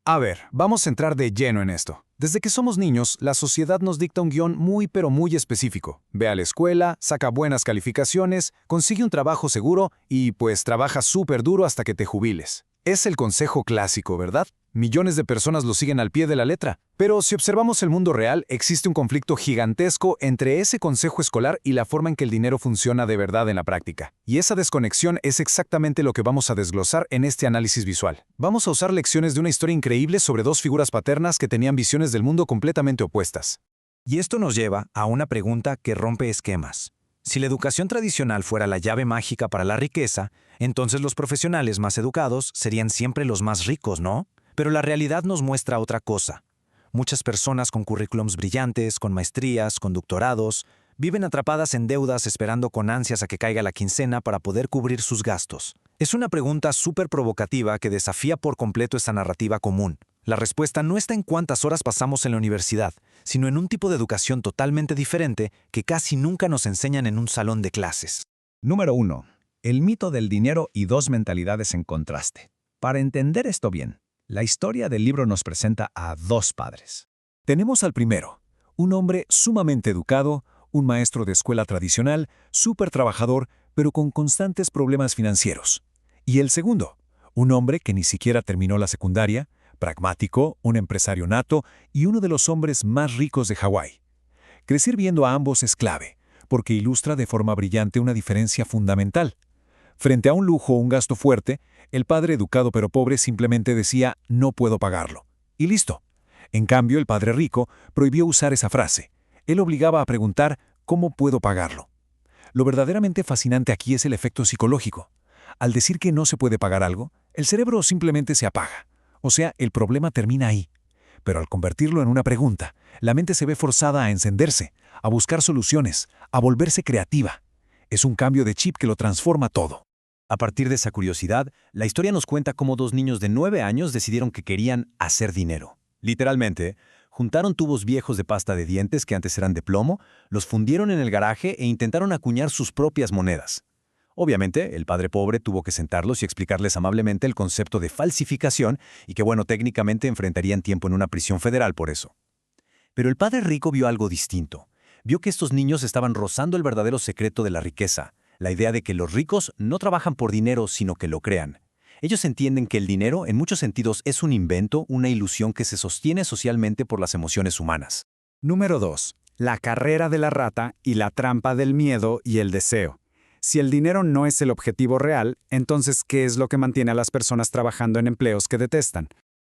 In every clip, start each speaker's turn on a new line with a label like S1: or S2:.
S1: A ver, vamos a entrar de lleno en esto. Desde que somos niños, la sociedad nos dicta un guión muy pero muy específico. Ve a la escuela, saca buenas calificaciones, consigue un trabajo seguro y pues trabaja súper duro hasta que te jubiles. Es el consejo clásico, ¿verdad? Millones de personas lo siguen al pie de la letra. Pero si observamos el mundo real, existe un conflicto gigantesco entre ese consejo escolar y la forma en que el dinero funciona de verdad en la práctica. Y esa desconexión es exactamente lo que vamos a desglosar en este análisis visual. Vamos a usar lecciones de una historia increíble sobre dos figuras paternas que tenían visiones del mundo completamente opuestas.
S2: Y esto nos lleva a una pregunta que rompe esquemas. Si la educación tradicional fuera la llave mágica para la riqueza, entonces los profesionales más educados serían siempre los más ricos, ¿no? Pero la realidad nos muestra otra cosa. Muchas personas con currículums brillantes, con maestrías, con doctorados, viven atrapadas en deudas esperando con ansias a que caiga la quincena para poder cubrir sus gastos. Es una pregunta súper provocativa que desafía por completo esta narrativa común. La respuesta no está en cuántas horas pasamos en la universidad, sino en un tipo de educación totalmente diferente que casi nunca nos enseñan en un salón de clases.
S3: Número 1. El mito del dinero y dos mentalidades en contraste. Para entender esto bien, la historia del libro nos presenta a dos padres.
S1: Tenemos al primero, un hombre sumamente educado, un maestro de escuela tradicional, súper trabajador, pero con constantes problemas financieros. Y el segundo, un hombre que ni siquiera terminó la secundaria, pragmático, un empresario nato y uno de los hombres más ricos de Hawái. Crecer viendo a ambos es clave, porque ilustra de forma brillante una diferencia fundamental. Frente a un lujo o un gasto fuerte, el padre educado pero pobre simplemente decía «no puedo pagarlo». Y listo. En cambio, el padre rico prohibió usar esa frase. Él obligaba a preguntar «¿cómo puedo pagarlo?». Lo verdaderamente fascinante aquí es el efecto psicológico. Al decir que no se puede pagar algo, el cerebro simplemente se apaga. O sea, el problema termina ahí. Pero al convertirlo en una pregunta, la mente se ve forzada a encenderse, a buscar soluciones, a volverse creativa. Es un cambio de chip que lo transforma todo.
S2: A partir de esa curiosidad, la historia nos cuenta cómo dos niños de 9 años decidieron que querían hacer dinero. Literalmente, juntaron tubos viejos de pasta de dientes que antes eran de plomo, los fundieron en el garaje e intentaron acuñar sus propias monedas. Obviamente, el padre pobre tuvo que sentarlos y explicarles amablemente el concepto de falsificación y que, bueno, técnicamente enfrentarían tiempo en una prisión federal por eso. Pero el padre rico vio algo distinto. Vio que estos niños estaban rozando el verdadero secreto de la riqueza, la idea de que los ricos no trabajan por dinero, sino que lo crean. Ellos entienden que el dinero, en muchos sentidos, es un invento, una ilusión que se sostiene socialmente por las emociones humanas.
S4: Número 2. La carrera de la rata y la trampa del miedo y el deseo. Si el dinero no es el objetivo real, entonces, ¿qué es lo que mantiene a las personas trabajando en empleos que detestan?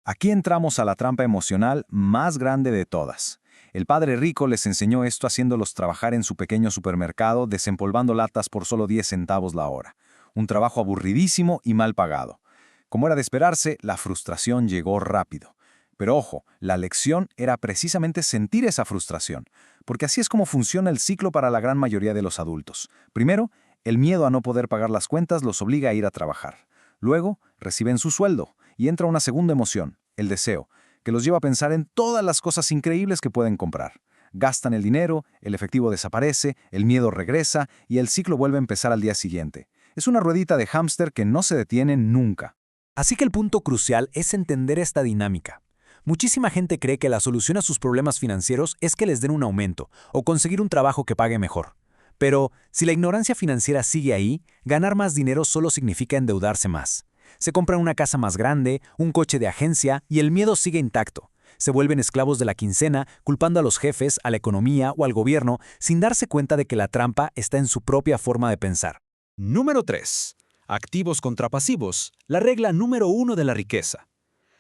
S3: Aquí entramos a la trampa emocional más grande de todas. El padre rico les enseñó esto haciéndolos trabajar en su pequeño supermercado desempolvando latas por solo 10 centavos la hora. Un trabajo aburridísimo y mal pagado. Como era de esperarse, la frustración llegó rápido. Pero ojo, la lección era precisamente sentir esa frustración, porque así es como funciona el ciclo para la gran mayoría de los adultos. Primero, el miedo a no poder pagar las cuentas los obliga a ir a trabajar. Luego, reciben su sueldo y entra una segunda emoción, el deseo, que los lleva a pensar en todas las cosas increíbles que pueden comprar. Gastan el dinero, el efectivo desaparece, el miedo regresa y el ciclo vuelve a empezar al día siguiente. Es una ruedita de hámster que no se detiene nunca.
S2: Así que el punto crucial es entender esta dinámica. Muchísima gente cree que la solución a sus problemas financieros es que les den un aumento o conseguir un trabajo que pague mejor. Pero, si la ignorancia financiera sigue ahí, ganar más dinero solo significa endeudarse más. Se compran una casa más grande, un coche de agencia y el miedo sigue intacto. Se vuelven esclavos de la quincena, culpando a los jefes, a la economía o al gobierno, sin darse cuenta de que la trampa está en su propia forma de pensar.
S5: Número 3. Activos contra pasivos, la regla número 1 de la riqueza.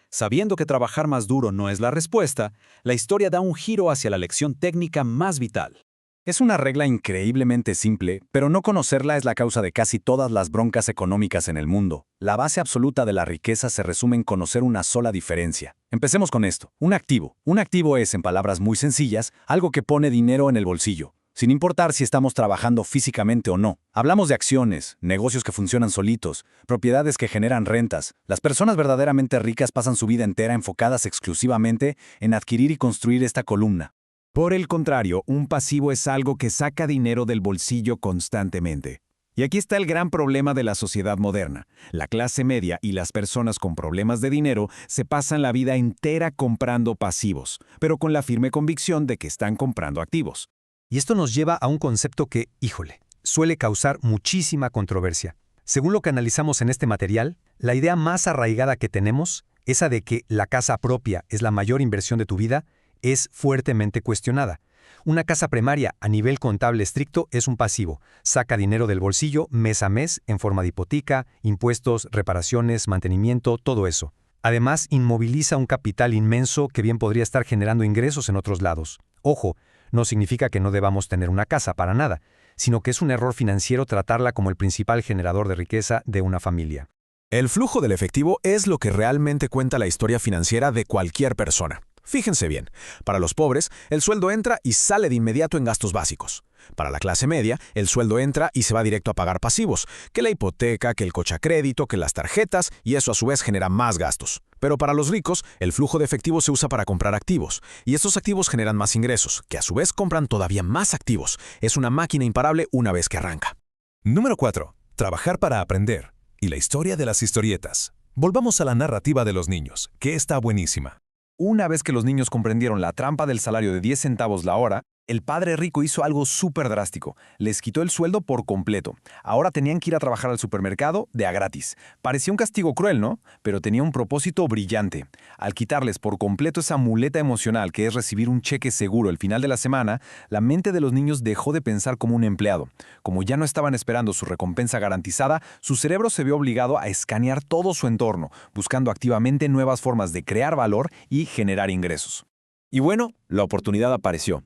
S5: Sabiendo que trabajar más duro no es la respuesta, la historia da un giro hacia la lección técnica más vital.
S1: Es una regla increíblemente simple, pero no conocerla es la causa de casi todas las broncas económicas en el mundo. La base absoluta de la riqueza se resume en conocer una sola diferencia. Empecemos con esto. Un activo. Un activo es, en palabras muy sencillas, algo que pone dinero en el bolsillo, sin importar si estamos trabajando físicamente o no. Hablamos de acciones, negocios que funcionan solitos, propiedades que generan rentas. Las personas verdaderamente ricas pasan su vida entera enfocadas exclusivamente en adquirir y construir esta columna.
S4: Por el contrario, un pasivo es algo que saca dinero del bolsillo constantemente.
S3: Y aquí está el gran problema de la sociedad moderna. La clase media y las personas con problemas de dinero se pasan la vida entera comprando pasivos, pero con la firme convicción de que están comprando activos.
S2: Y esto nos lleva a un concepto que, híjole, suele causar muchísima controversia. Según lo que analizamos en este material, la idea más arraigada que tenemos, esa de que la casa propia es la mayor inversión de tu vida, es fuertemente cuestionada. Una casa primaria a nivel contable estricto es un pasivo. Saca dinero del bolsillo mes a mes en forma de hipoteca, impuestos, reparaciones, mantenimiento, todo eso. Además, inmoviliza un capital inmenso que bien podría estar generando ingresos en otros lados. Ojo, no significa que no debamos tener una casa, para nada, sino que es un error financiero tratarla como el principal generador de riqueza de una familia.
S6: El flujo del efectivo es lo que realmente cuenta la historia financiera de cualquier persona. Fíjense bien, para los pobres, el sueldo entra y sale de inmediato en gastos básicos. Para la clase media, el sueldo entra y se va directo a pagar pasivos, que la hipoteca, que el coche a crédito, que las tarjetas, y eso a su vez genera más gastos. Pero para los ricos, el flujo de efectivo se usa para comprar activos, y estos activos generan más ingresos, que a su vez compran todavía más activos. Es una máquina imparable una vez que arranca.
S1: Número 4. Trabajar para aprender. Y la historia de las historietas. Volvamos a la narrativa de los niños, que está buenísima.
S3: Una vez que los niños comprendieron la trampa del salario de 10 centavos la hora, el padre rico hizo algo súper drástico. Les quitó el sueldo por completo. Ahora tenían que ir a trabajar al supermercado de a gratis. Parecía un castigo cruel, ¿no? Pero tenía un propósito brillante. Al quitarles por completo esa muleta emocional que es recibir un cheque seguro al final de la semana, la mente de los niños dejó de pensar como un empleado. Como ya no estaban esperando su recompensa garantizada, su cerebro se vio obligado a escanear todo su entorno, buscando activamente nuevas formas de crear valor y generar ingresos. Y bueno, la oportunidad apareció.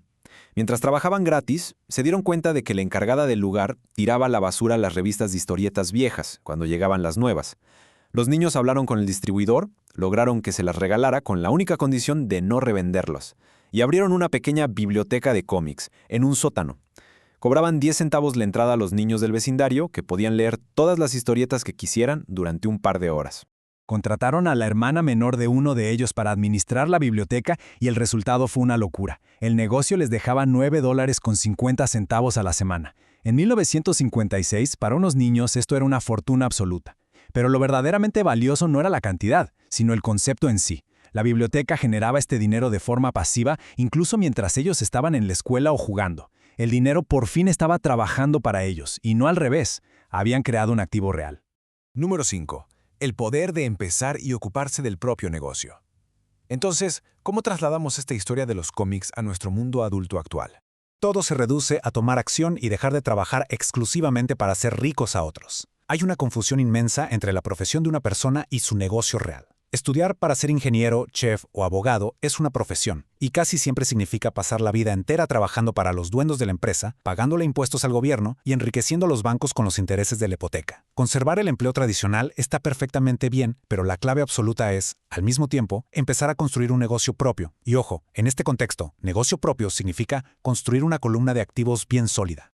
S3: Mientras trabajaban gratis, se dieron cuenta de que la encargada del lugar tiraba a la basura las revistas de historietas viejas cuando llegaban las nuevas. Los niños hablaron con el distribuidor, lograron que se las regalara con la única condición de no revenderlas, y abrieron una pequeña biblioteca de cómics en un sótano. Cobraban 10 centavos la entrada a los niños del vecindario, que podían leer todas las historietas que quisieran durante un par de horas.
S4: Contrataron a la hermana menor de uno de ellos para administrar la biblioteca y el resultado fue una locura. El negocio les dejaba $9.50 a la semana. En 1956, para unos niños esto era una fortuna absoluta. Pero lo verdaderamente valioso no era la cantidad, sino el concepto en sí. La biblioteca generaba este dinero de forma pasiva incluso mientras ellos estaban en la escuela o jugando. El dinero por fin estaba trabajando para ellos, y no al revés. Habían creado un activo real.
S1: Número 5. El poder de empezar y ocuparse del propio negocio. Entonces, ¿cómo trasladamos esta historia de los cómics a nuestro mundo adulto actual?
S7: Todo se reduce a tomar acción y dejar de trabajar exclusivamente para hacer ricos a otros. Hay una confusión inmensa entre la profesión de una persona y su negocio real. Estudiar para ser ingeniero, chef o abogado es una profesión, y casi siempre significa pasar la vida entera trabajando para los dueños de la empresa, pagándole impuestos al gobierno y enriqueciendo a los bancos con los intereses de la hipoteca. Conservar el empleo tradicional está perfectamente bien, pero la clave absoluta es, al mismo tiempo, empezar a construir un negocio propio. Y ojo, en este contexto, negocio propio significa construir una columna de activos bien sólida.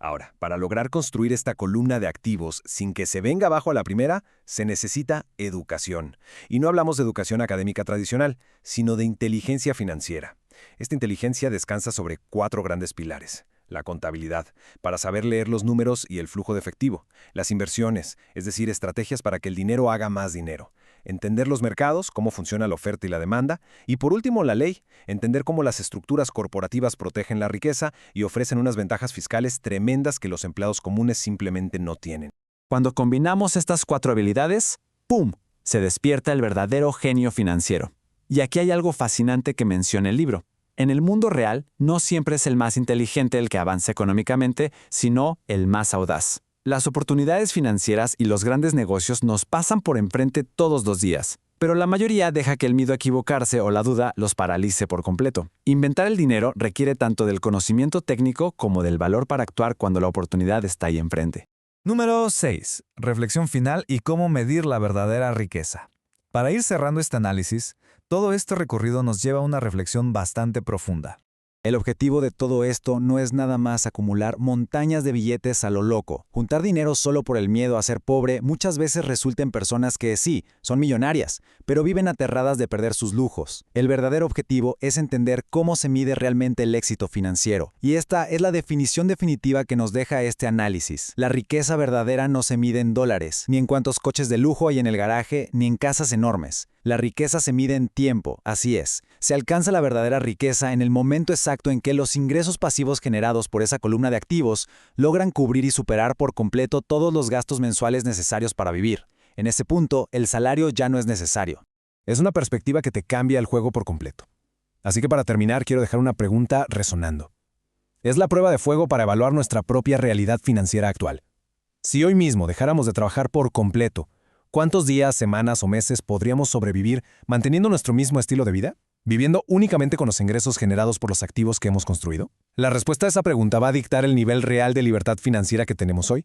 S3: Ahora, para lograr construir esta columna de activos sin que se venga abajo a la primera, se necesita educación. Y no hablamos de educación académica tradicional, sino de inteligencia financiera. Esta inteligencia descansa sobre 4 grandes pilares. La contabilidad, para saber leer los números y el flujo de efectivo. Las inversiones, es decir, estrategias para que el dinero haga más dinero. Entender los mercados, cómo funciona la oferta y la demanda. Y por último, la ley, entender cómo las estructuras corporativas protegen la riqueza y ofrecen unas ventajas fiscales tremendas que los empleados comunes simplemente no tienen.
S4: Cuando combinamos estas 4 habilidades, ¡pum!, se despierta el verdadero genio financiero. Y aquí hay algo fascinante que menciona el libro. En el mundo real, no siempre es el más inteligente el que avanza económicamente, sino el más audaz. Las oportunidades financieras y los grandes negocios nos pasan por enfrente todos los días, pero la mayoría deja que el miedo a equivocarse o la duda los paralice por completo. Inventar el dinero requiere tanto del conocimiento técnico como del valor para actuar cuando la oportunidad está ahí enfrente.
S8: Número 6. Reflexión final y cómo medir la verdadera riqueza. Para ir cerrando este análisis, todo este recorrido nos lleva a una reflexión bastante profunda.
S4: El objetivo de todo esto no es nada más acumular montañas de billetes a lo loco. Juntar dinero solo por el miedo a ser pobre muchas veces resulta en personas que sí, son millonarias, pero viven aterradas de perder sus lujos. El verdadero objetivo es entender cómo se mide realmente el éxito financiero. Y esta es la definición definitiva que nos deja este análisis. La riqueza verdadera no se mide en dólares, ni en cuántos coches de lujo hay en el garaje, ni en casas enormes. La riqueza se mide en tiempo, así es. Se alcanza la verdadera riqueza en el momento exacto en que los ingresos pasivos generados por esa columna de activos logran cubrir y superar por completo todos los gastos mensuales necesarios para vivir. En ese punto, el salario ya no es necesario.
S1: Es una perspectiva que te cambia el juego por completo. Así que para terminar, quiero dejar una pregunta resonando. Es la prueba de fuego para evaluar nuestra propia realidad financiera actual. Si hoy mismo dejáramos de trabajar por completo, ¿cuántos días, semanas o meses podríamos sobrevivir manteniendo nuestro mismo estilo de vida? ¿Viviendo únicamente con los ingresos generados por los activos que hemos construido? La respuesta a esa pregunta va a dictar el nivel real de libertad financiera que tenemos hoy.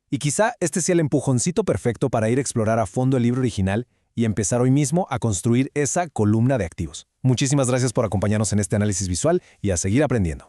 S1: Y quizá este sea el empujoncito perfecto para ir a explorar a fondo el libro original y empezar hoy mismo a construir esa columna de activos. Muchísimas gracias por acompañarnos en este análisis visual y a seguir aprendiendo.